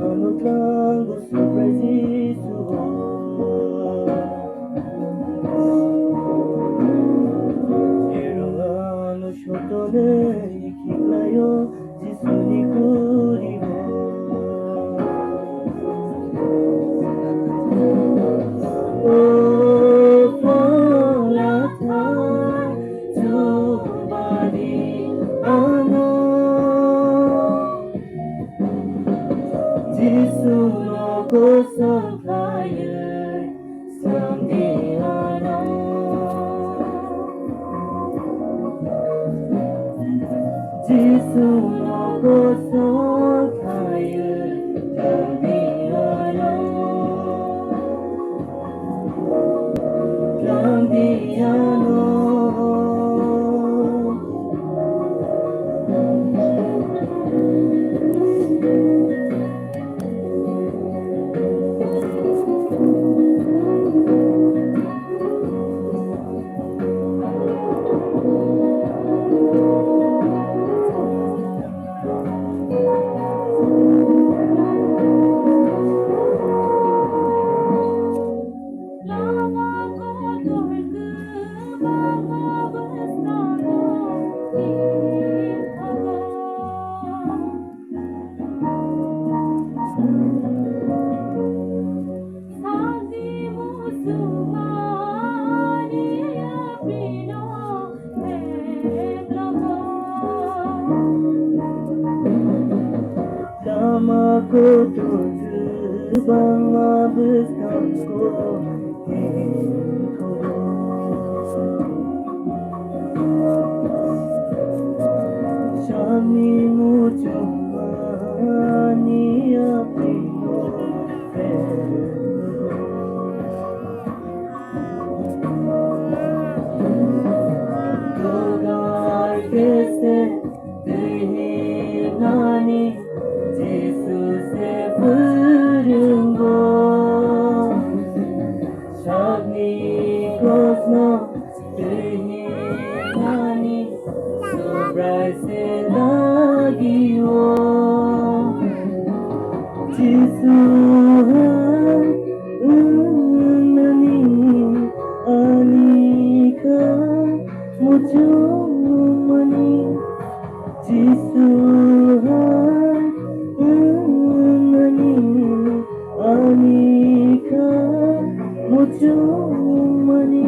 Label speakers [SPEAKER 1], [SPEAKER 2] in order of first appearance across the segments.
[SPEAKER 1] Anotando surprises Erano shotone kiklayo jisuni kuriho Oh polata tubadi ano jisuno koso kaya samdiano jisuno koso kaya samdiano samdiano Lamaku tuju bangma bestanku Shami mucuma ni apino Dogar kese nani Jesus se furungo Shagni kosno nani Surprise lagi wo Jesus nani anika mucho mani Jesus anika mucho mani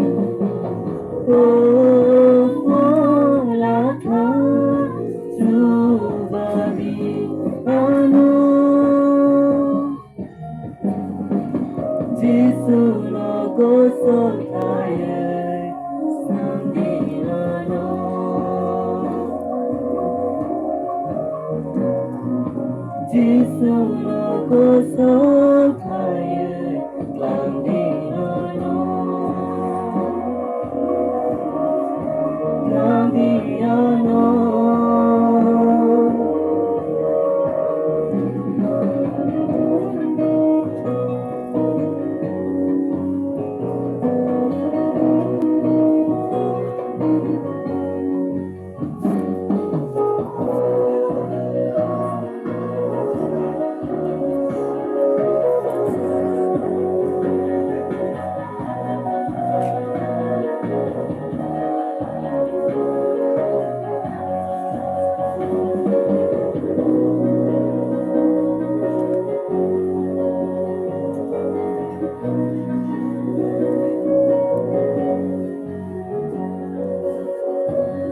[SPEAKER 1] oh polata chubadi ano jisuno goso kaya samdirano jisuno goso kaya samdirano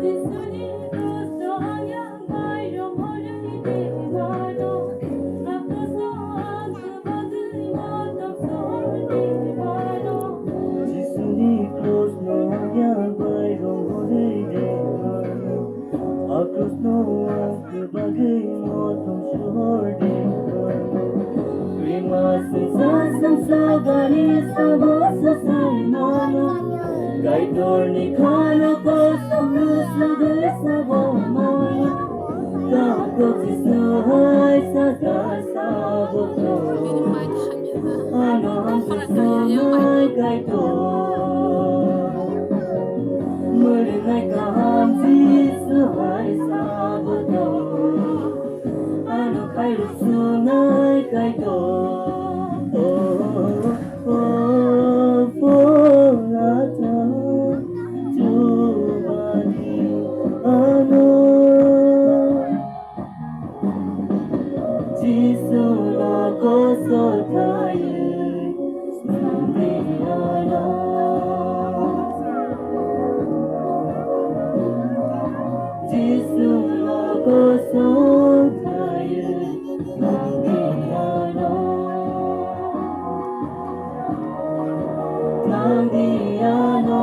[SPEAKER 1] Jisuni close no yang bai rong ho Aku bagai motong syurga Terima sesasang sagari sabah sesai mana Kaitor ni kana ko samusude sabah mana Kako sisuhay sa dasaboto Ano ang sisumay kaitor Merenai kaham sisuhay saboto Ano kayo sunay kaitor Volata Tubadi Ano Jisula koso tayo Sumiyana Jisula koso tayo Sumiyana Sumiyana